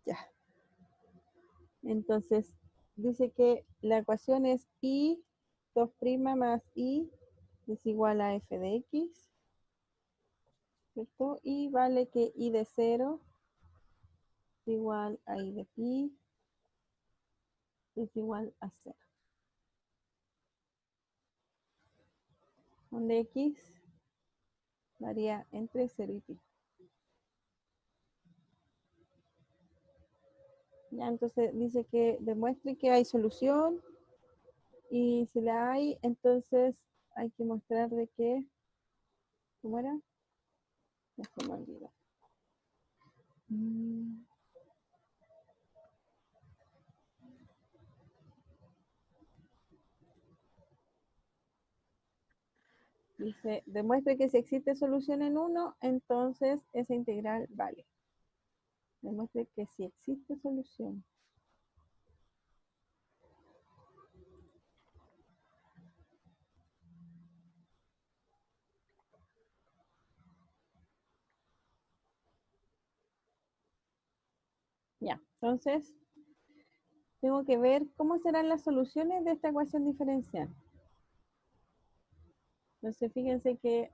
Ya. Entonces, dice que la ecuación es i 2' más i es igual a f de x, ¿cierto? Y vale que i de 0 es igual a i de pi es igual a 0. Donde x varía entre 0 y pi. Ya, entonces dice que demuestre que hay solución y si la hay, entonces hay que mostrarle que, ¿cómo era? Ya se me olvidó. Dice, demuestre que si existe solución en 1, entonces esa integral vale. Demuestre que si existe solución. Ya, entonces tengo que ver cómo serán las soluciones de esta ecuación diferencial. Entonces fíjense que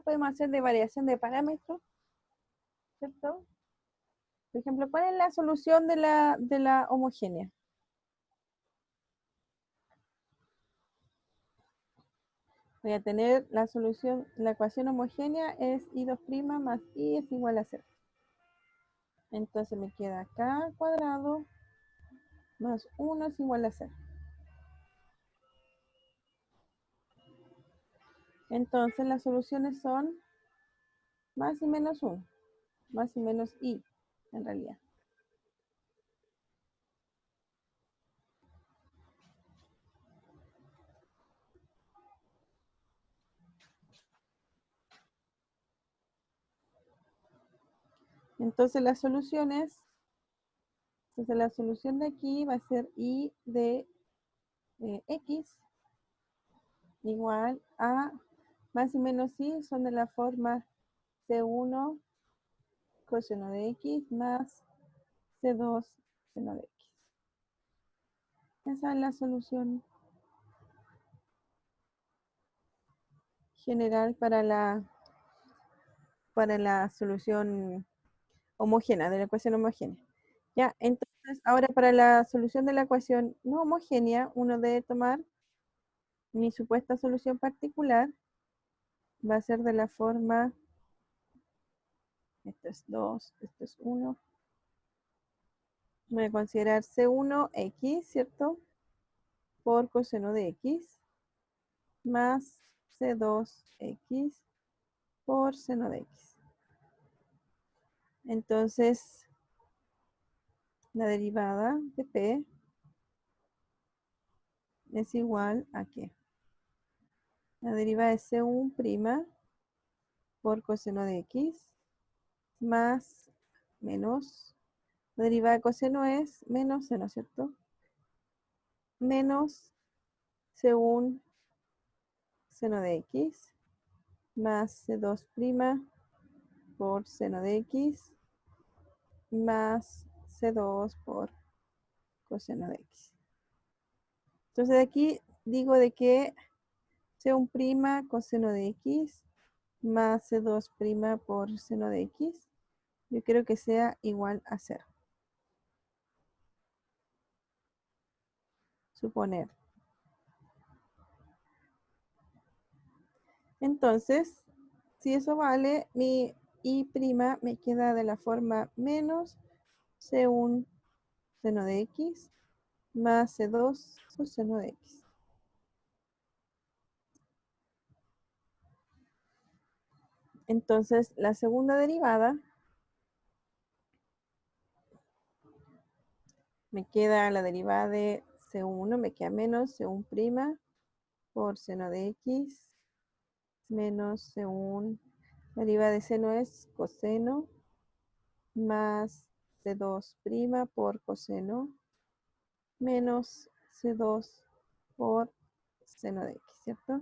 podemos hacer de variación de parámetros, ¿cierto? Por ejemplo, ¿cuál es la solución de la homogénea? Voy a tener la solución, la ecuación homogénea es i2' más i es igual a 0. Entonces me queda k cuadrado más 1 es igual a 0. Entonces las soluciones son más y menos 1, más y menos i, en realidad. Entonces las soluciones, entonces la solución de aquí va a ser i de x igual a más y menos i son de la forma c1 coseno de x más c2 seno de x. Esa es la solución general para la solución homogénea, de la ecuación homogénea. Ya, entonces ahora para la solución de la ecuación no homogénea, uno debe tomar mi supuesta solución particular, va a ser de la forma, esto es 2, esto es 1, voy a considerar C1x, ¿cierto? Por coseno de x, más C2x por seno de x. Entonces, la derivada de p es igual a ¿qué? La derivada de C1' por coseno de x más menos, la derivada de coseno es menos seno, ¿cierto? Menos C1 seno de x más C2' por seno de x más C2 por coseno de x. Entonces de aquí digo de que C1' coseno de x más C2' por seno de x, yo quiero que sea igual a 0. Suponer. Entonces, si eso vale, mi i' me queda de la forma menos C1 seno de x más C2 coseno de x. Entonces, la segunda derivada me queda la derivada de C1, me queda menos C1' por seno de x menos C1. La derivada de seno es coseno más C2' por coseno menos C2 por seno de x, ¿cierto?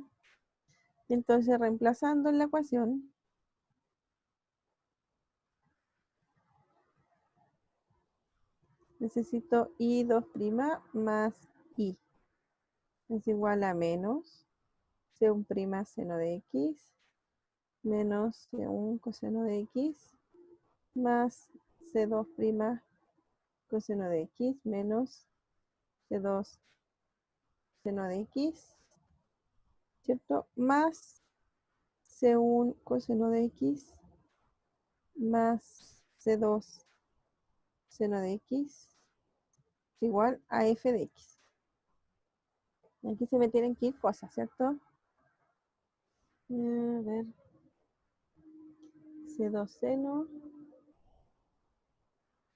Entonces, reemplazando en la ecuación, necesito I2' más I es igual a menos C1' seno de X menos C1 coseno de X más C2' coseno de X menos C2 seno de X, ¿cierto? Más C1 coseno de X más C2 seno de X es igual a f de X. Aquí se me tienen que ir cosas, ¿cierto? A ver, C2 seno.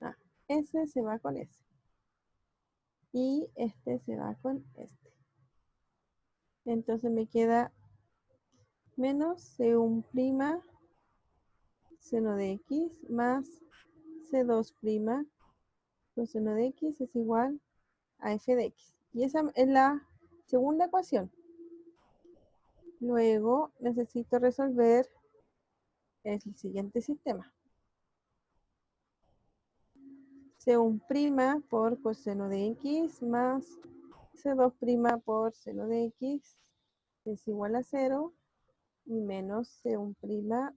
Ah, ese se va con ese. Y este se va con este. Entonces me queda menos C1' seno de X más C2' coseno de X es igual a f de X. Y esa es la segunda ecuación. Luego necesito resolver el siguiente sistema. C1' por coseno de X más C2' por seno de X es igual a 0 y menos C1'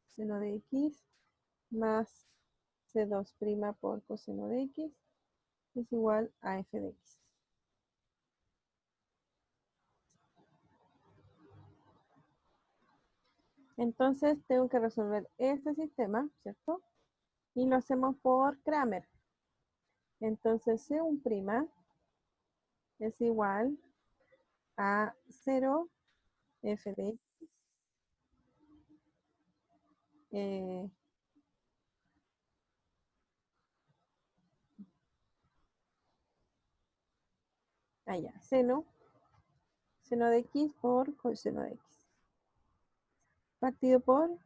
seno de X más C2' por coseno de X es igual a f de X. Entonces tengo que resolver este sistema, ¿cierto? Y lo hacemos por Kramer. Entonces C1' es igual a 0 f de X allá, seno de X por coseno de X. Partido por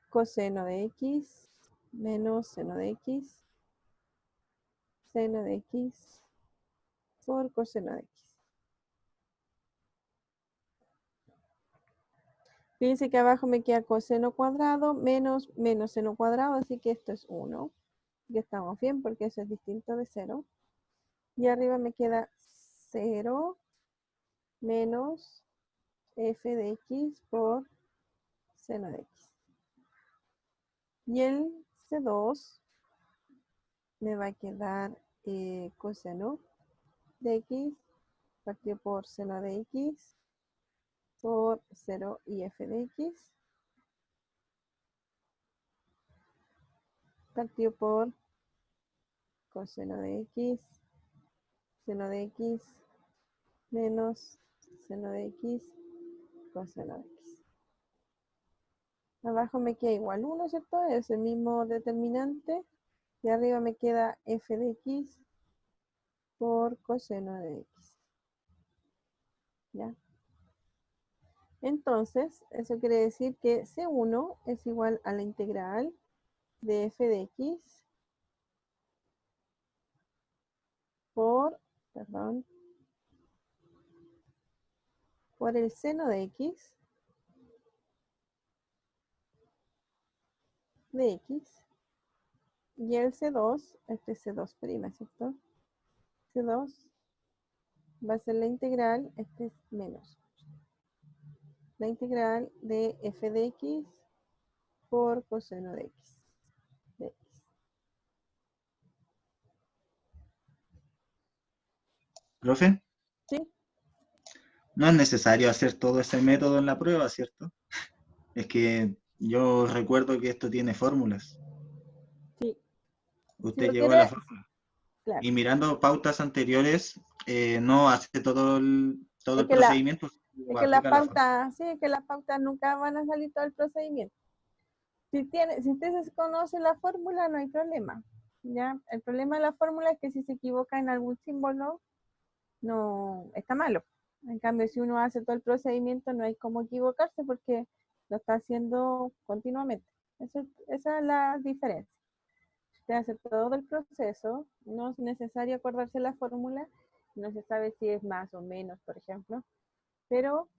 coseno de X menos seno de X por coseno de X. Fíjense que abajo me queda coseno cuadrado menos seno cuadrado, así que esto es 1. Ya estamos bien porque eso es distinto de 0. Y arriba me queda 0 menos f de X por seno de X. Y el C2 me va a quedar coseno de X partido por seno de X por 0 y f de X partido por coseno de X, seno de X menos seno de X coseno de X. Abajo me queda igual 1, ¿cierto? Es el mismo determinante. Y arriba me queda f de X por coseno de X. ¿Ya? Entonces, eso quiere decir que C1 es igual a la integral de f de X por, perdón, por el seno de X de X y el C2, este es C2', ¿cierto? C2 va a ser la integral, este es menos, la integral de f de X por coseno de X. De X. Profe, ¿Sí? no es necesario hacer todo ese método en la prueba, ¿cierto? Es que yo recuerdo que esto tiene fórmulas. Sí. Si Usted lo llegó a la quiere, fórmula. claro. Y mirando pautas anteriores, no hace todo Es el que la, procedimiento, es que la aplica la fórmula. pauta, sí, es que las pautas nunca van a salir todo el procedimiento. Si usted se conoce la fórmula, no hay problema. ¿Ya? El problema de la fórmula es que si se equivoca en algún símbolo, no está malo. En cambio, si uno hace todo el procedimiento, no hay cómo equivocarse porque lo está haciendo continuamente. Esa es la diferencia. Usted hace todo el proceso, no es necesario acordarse la fórmula, no se sabe si es más o menos, por ejemplo, pero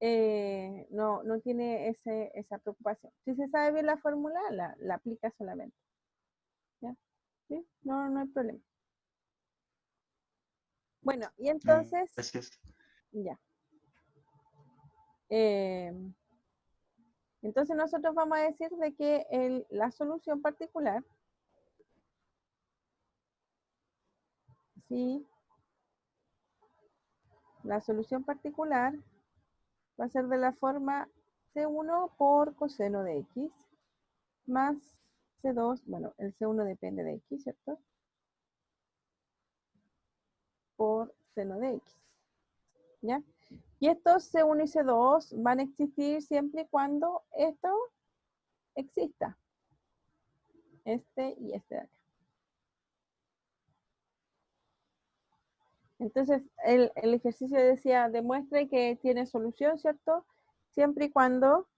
no tiene esa preocupación. Si se sabe bien la fórmula, la aplica solamente. ¿Ya? ¿Sí? No hay problema. Bueno, y entonces, Gracias. ya. Eh, entonces nosotros vamos a decir de que la solución particular, sí, la solución particular va a ser de la forma C1 por coseno de X más C2, bueno, el C1 depende de X, ¿cierto? Por seno de X, ¿ya? Y estos C1 y C2 van a existir siempre y cuando esto exista. Este y este de acá. Entonces, el ejercicio decía, demuestre que tiene solución, ¿cierto? Siempre y cuando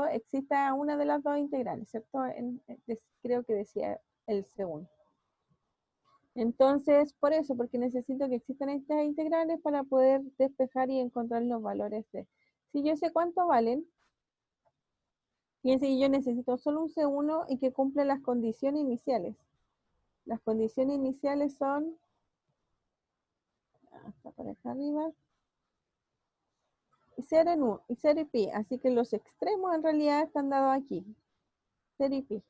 exista una de las dos integrales, ¿cierto? Creo que decía el segundo. Entonces, por eso, porque necesito que existan estas integrales para poder despejar y encontrar los valores de. Si yo sé cuánto valen, fíjense que yo necesito solo un C1 y que cumpla las condiciones iniciales. Las condiciones iniciales son, hasta por acá arriba, y 0 en U, y 0 y pi. Así que los extremos en realidad están dados aquí, 0 y pi.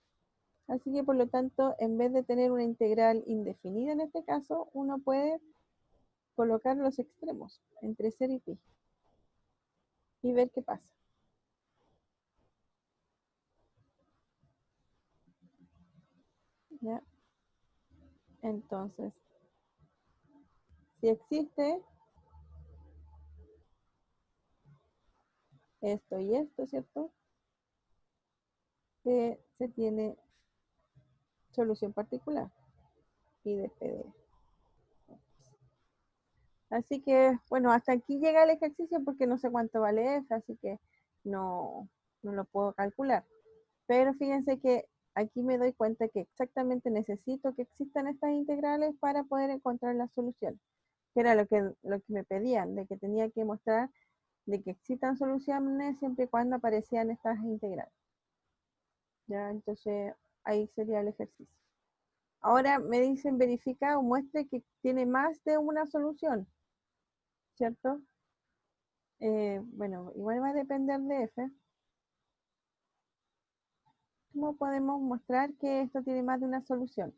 Así que por lo tanto, en vez de tener una integral indefinida en este caso, uno puede colocar los extremos entre 0 y pi y ver qué pasa. ¿Ya? Entonces, si existe esto y esto, ¿cierto? Se tiene solución particular y de PDF. Así que, bueno, hasta aquí llega el ejercicio porque no sé cuánto vale F, así que no lo puedo calcular. Pero fíjense que aquí me doy cuenta que exactamente necesito que existan estas integrales para poder encontrar la solución. Que era lo que me pedían, de que tenía que mostrar de que existan soluciones siempre y cuando aparecían estas integrales. Ya, entonces ahí sería el ejercicio. Ahora me dicen verifica o muestre que tiene más de una solución, ¿cierto? Bueno, igual va a depender de F. ¿Cómo podemos mostrar que esto tiene más de una solución?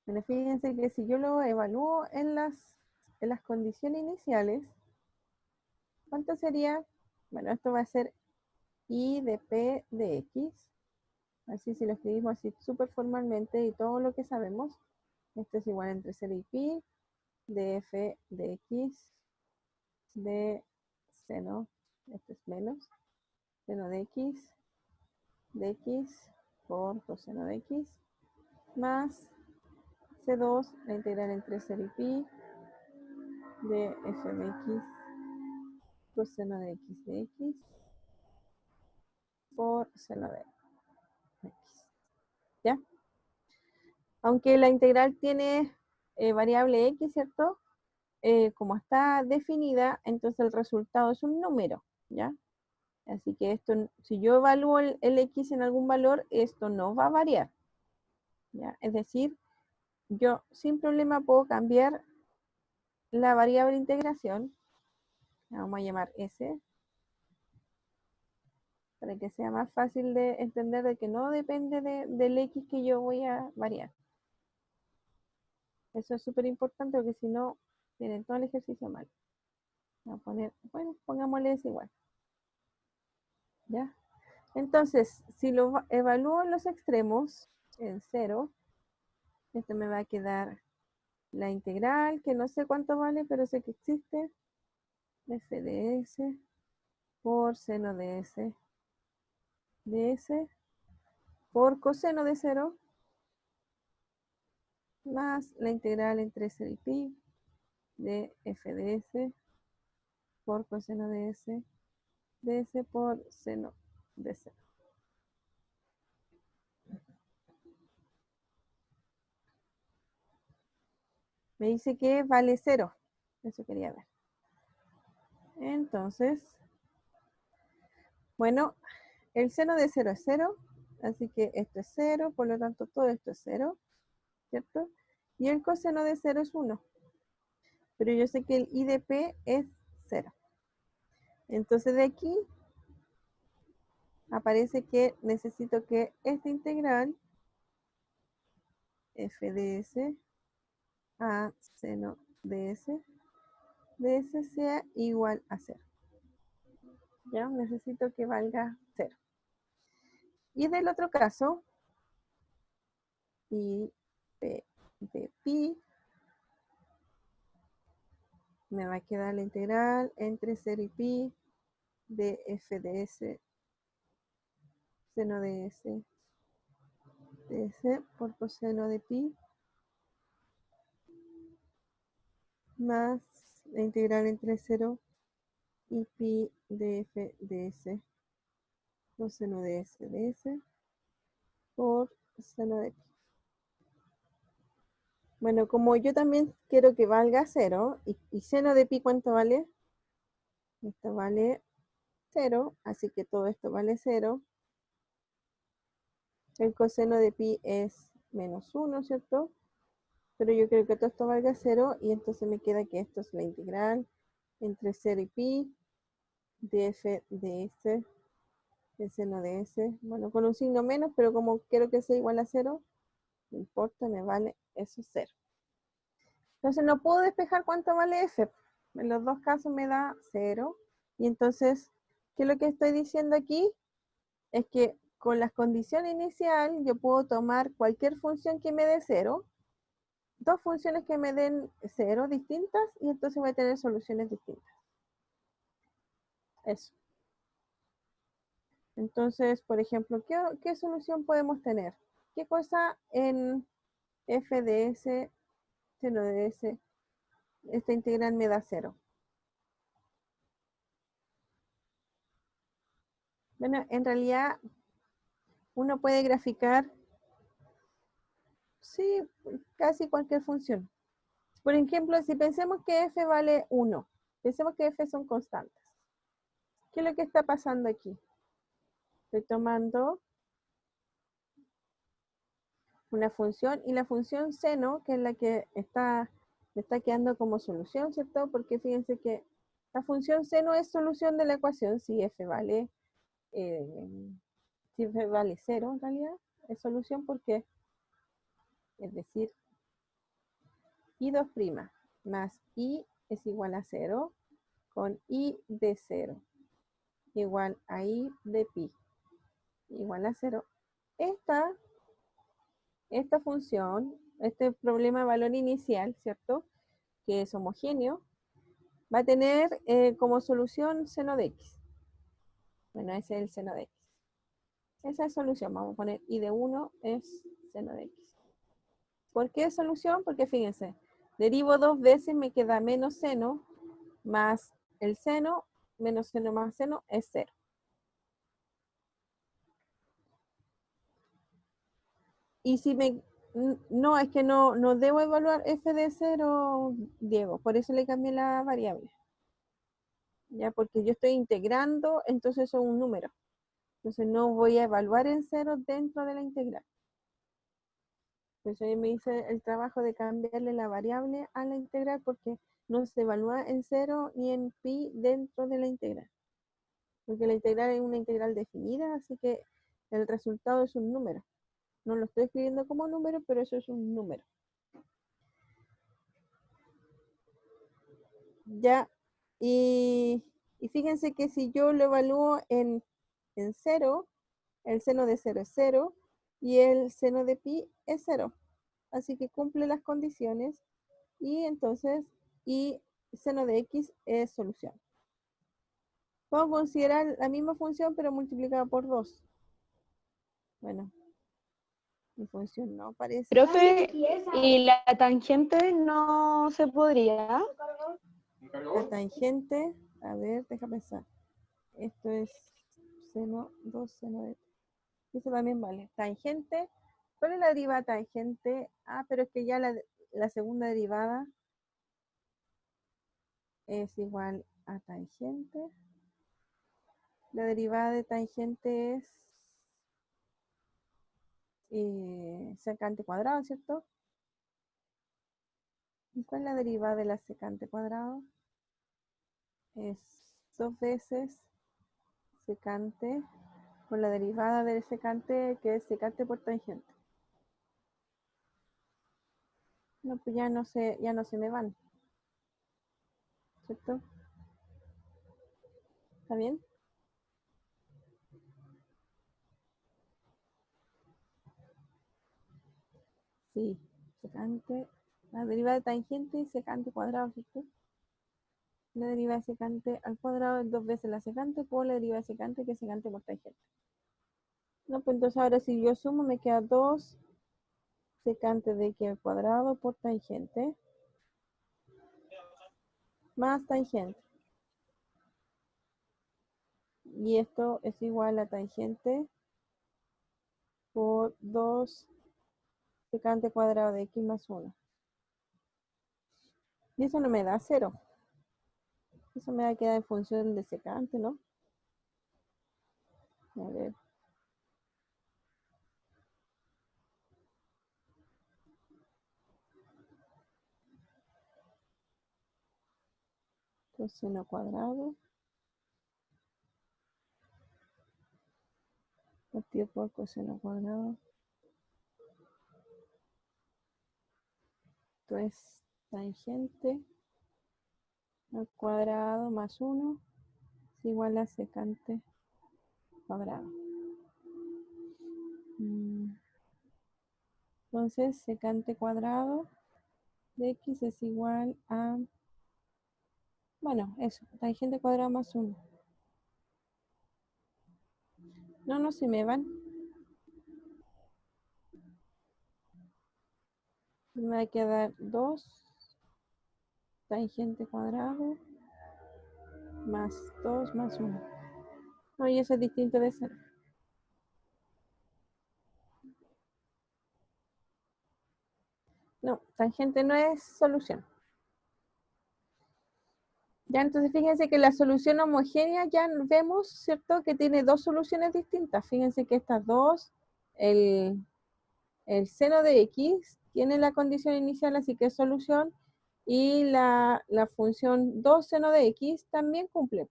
Bueno, fíjense que si yo lo evalúo en las condiciones iniciales, ¿cuánto sería? Bueno, esto va a ser I de P de X. Así si lo escribimos así súper formalmente y todo lo que sabemos, esto es igual entre 0 y pi de F de X de seno, esto es menos, seno de X por coseno de X, más C2, la integral entre 0 y pi de F de X coseno de X por seno de X. ¿Ya? Aunque la integral tiene variable X, ¿cierto? Como está definida, entonces el resultado es un número, ¿ya? Así que esto, si yo evalúo el X en algún valor, esto no va a variar, ¿ya? Es decir, yo sin problema puedo cambiar la variable de integración, la vamos a llamar S, para que sea más fácil de entender de que no depende del X que yo voy a variar. Eso es súper importante porque si no, tienen todo el ejercicio mal. Voy a poner, bueno, pongámosle S igual. ¿Ya? Entonces, si lo evalúo en los extremos, en 0, esto me va a quedar la integral, que no sé cuánto vale, pero sé que existe, f de s por seno de s por coseno de 0 más la integral entre 0 y pi de f de s por coseno de s por seno de 0. Me dice que vale 0. Eso quería ver. Entonces, bueno, el seno de 0 es 0, así que esto es 0, por lo tanto todo esto es 0, ¿cierto? Y el coseno de 0 es 1, pero yo sé que el I de P es 0. Entonces de aquí aparece que necesito que esta integral f de s a seno de s sea igual a 0. ¿Ya? Necesito que valga 0. Y del otro caso, I de pi, me va a quedar la integral entre 0 y pi de f de s seno de s por coseno de pi más la integral entre 0 y pi de f de s coseno de s por seno de pi. Bueno, como yo también quiero que valga 0, y seno de pi, ¿cuánto vale? Esto vale 0, así que todo esto vale 0. El coseno de pi es menos 1, ¿cierto? Pero yo quiero que todo esto valga 0, y entonces me queda que esto es la integral entre 0 y pi de f de s, el seno de s. Bueno, con un signo menos, pero como quiero que sea igual a 0, no importa, me vale eso 0. Entonces no puedo despejar cuánto vale f. En los dos casos me da 0. Y entonces, ¿qué es lo que estoy diciendo aquí? Es que con las condiciones iniciales yo puedo tomar cualquier función que me dé 0, dos funciones que me den 0 distintas, y entonces voy a tener soluciones distintas. Eso. Entonces, por ejemplo, ¿qué solución podemos tener? ¿Qué cosa en f de s, seno de s, esta integral me da 0? Bueno, en realidad uno puede graficar, sí, casi cualquier función. Por ejemplo, si pensemos que f vale 1, pensemos que f son constantes. ¿Qué es lo que está pasando aquí? Estoy tomando una función, y la función seno, que es la que me está quedando como solución, ¿cierto? Porque fíjense que la función seno es solución de la ecuación si f vale, si f vale 0 en realidad, es solución porque, es decir, i2' más i es igual a 0 con i de 0 igual a i de pi igual a 0. Esta función, este problema de valor inicial, ¿cierto? Que es homogéneo, va a tener como solución seno de x. Bueno, ese es el seno de x. Esa es solución. Vamos a poner i de 1 es seno de x. ¿Por qué es solución? Porque fíjense, derivo dos veces, me queda menos seno más el seno, menos seno más seno es 0. Y si me... No, es que no debo evaluar f de 0, Diego. Por eso le cambié la variable. Ya, porque yo estoy integrando, entonces eso es un número. Entonces no voy a evaluar en 0 dentro de la integral. Entonces ahí me hice el trabajo de cambiarle la variable a la integral, porque no se evalúa en 0 ni en pi dentro de la integral. Porque la integral es una integral definida, así que el resultado es un número. No lo estoy escribiendo como número, pero eso es un número. Ya, y fíjense que si yo lo evalúo en 0, el seno de 0 es 0 y el seno de pi es 0. Así que cumple las condiciones, y entonces y seno de x es solución. Vamos a considerar la misma función pero multiplicada por 2. Bueno, mi función no aparece. Profe, ¿y la tangente no se podría? La tangente, a ver, deja pensar. Esto es seno 2 seno de... Eso también vale. Tangente, ¿cuál es la derivada tangente? Ah, pero es que ya la segunda derivada es igual a tangente. La derivada de tangente es secante cuadrado, ¿cierto? ¿Y cuál es la derivada de la secante cuadrado? Es 2 veces secante por la derivada del secante, que es secante por tangente. No, pues ya no se me van, ¿cierto? ¿Está bien? Sí, secante, la derivada de tangente y secante cuadrado, ¿cierto? La derivada de secante al cuadrado es 2 veces la secante por la derivada de secante, que es secante por tangente. No, pues entonces ahora si yo sumo me queda 2 secante de x al cuadrado por tangente más tangente. Y esto es igual a tangente por 2 secante cuadrado de x más 1. Y eso no me da 0. Eso me va a quedar en función de secante, ¿no? A ver. Coseno cuadrado partido por coseno cuadrado. Esto es tangente al cuadrado más 1 es igual a secante cuadrado. Entonces, secante cuadrado de x es igual a, bueno, eso, tangente cuadrado más 1. No se me van. Me va a quedar 2 tangente cuadrado más 2 más 1. No, y eso es distinto de 0. No, tangente no es solución. Ya, entonces fíjense que la solución homogénea ya vemos, ¿cierto? Que tiene 2 soluciones distintas. Fíjense que estas dos, el seno de x tiene la condición inicial, así que es solución, y la función 2 seno de x también cumple.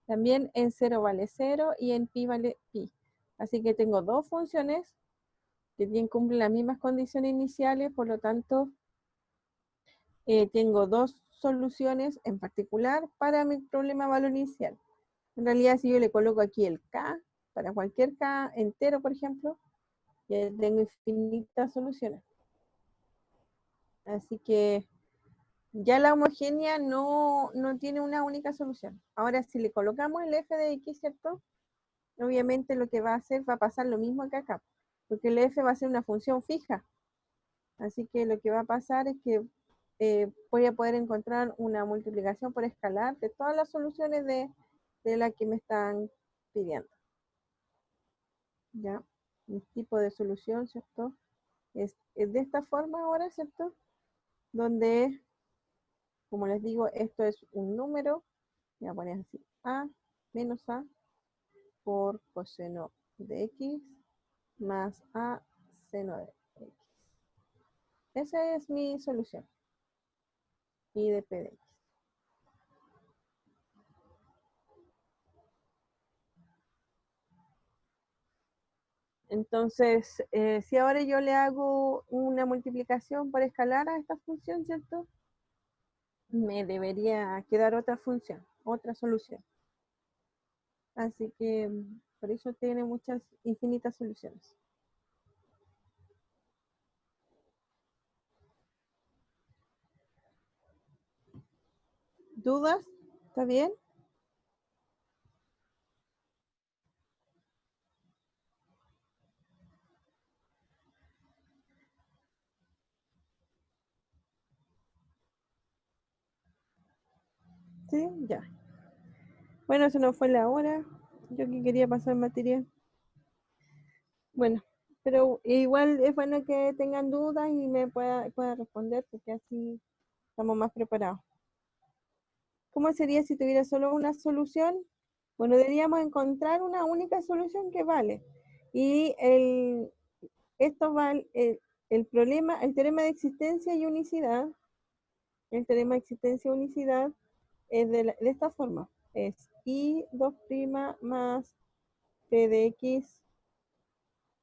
También en 0 vale 0 y en pi vale pi. Así que tengo dos funciones que bien cumplen las mismas condiciones iniciales, por lo tanto, tengo dos soluciones en particular para mi problema valor inicial. En realidad, si yo le coloco aquí el k, para cualquier k entero, por ejemplo, ya tengo infinitas soluciones. Así que ya la homogénea no tiene una única solución. Ahora, si le colocamos el f de x, ¿cierto? Obviamente lo que va a hacer, va a pasar lo mismo que acá, porque el f va a ser una función fija. Así que lo que va a pasar es que voy a poder encontrar una multiplicación por escalar de todas las soluciones de la que me están pidiendo. ¿Ya? Un tipo de solución, ¿cierto? Es de esta forma ahora, ¿cierto? Donde, como les digo, esto es un número, voy a poner así, a menos a por coseno de x más a seno de x. Esa es mi solución. Y de p de x. Entonces, si ahora yo le hago una multiplicación por escalar a esta función, ¿cierto? Me debería quedar otra función, otra solución. Así que por eso tiene muchas infinitas soluciones. ¿Dudas? ¿Está bien? Sí, ya. Bueno, eso no fue la hora. Yo que quería pasar materia. Bueno, pero igual es bueno que tengan dudas y me pueda responder porque así estamos más preparados. ¿Cómo sería si tuviera solo una solución? Bueno, deberíamos encontrar una única solución que vale. Y esto va, el problema, el teorema de existencia y unicidad, el teorema de existencia y unicidad es de esta forma. Es I2' más P de X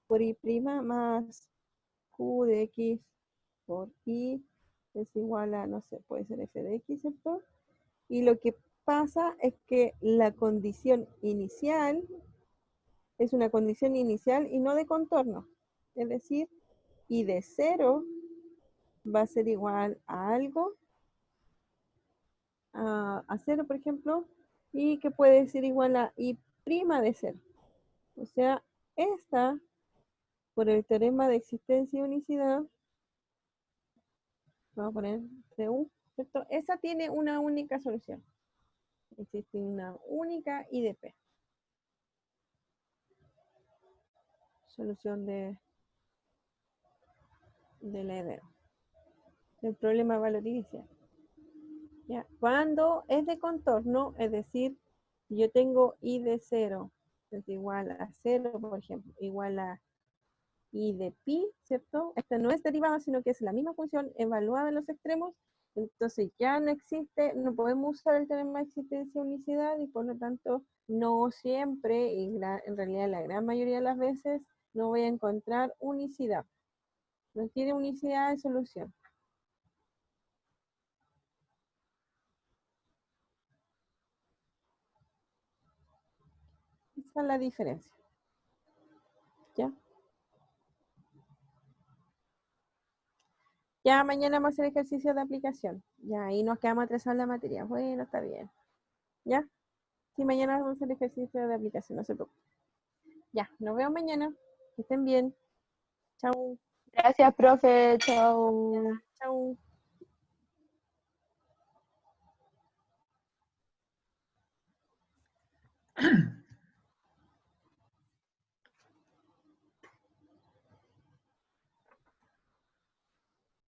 por I' más Q de X por I es igual a, no sé, puede ser F de X, ¿cierto? Y lo que pasa es que la condición inicial es una condición inicial y no de contorno. Es decir, I de 0 va a ser igual a algo, a 0, por ejemplo, y que puede ser igual a I' de 0. O sea, esta, por el teorema de existencia y unicidad, vamos a poner CU, ¿cierto? Esa tiene una única solución. Existe una única IDP. Solución del heredero. El problema de valor inicial. ¿Ya? Cuando es de contorno, es decir, yo tengo I de 0 es igual a 0, por ejemplo, igual a I de pi, ¿cierto? Esta no es derivada, sino que es la misma función evaluada en los extremos. Entonces ya no existe, no podemos usar el teorema de existencia y unicidad y por lo tanto no siempre, y en realidad la gran mayoría de las veces, no voy a encontrar unicidad. No tiene unicidad de solución. Esa es la diferencia. ¿Ya? Ya mañana vamos a hacer ejercicios de aplicación. Ya ahí nos quedamos atrasados en la materia. Bueno, está bien. ¿Ya? Sí, mañana vamos a hacer ejercicios de aplicación, no se preocupen. Ya, nos vemos mañana. Que estén bien. Chau. Gracias, profe. Chao. Chau.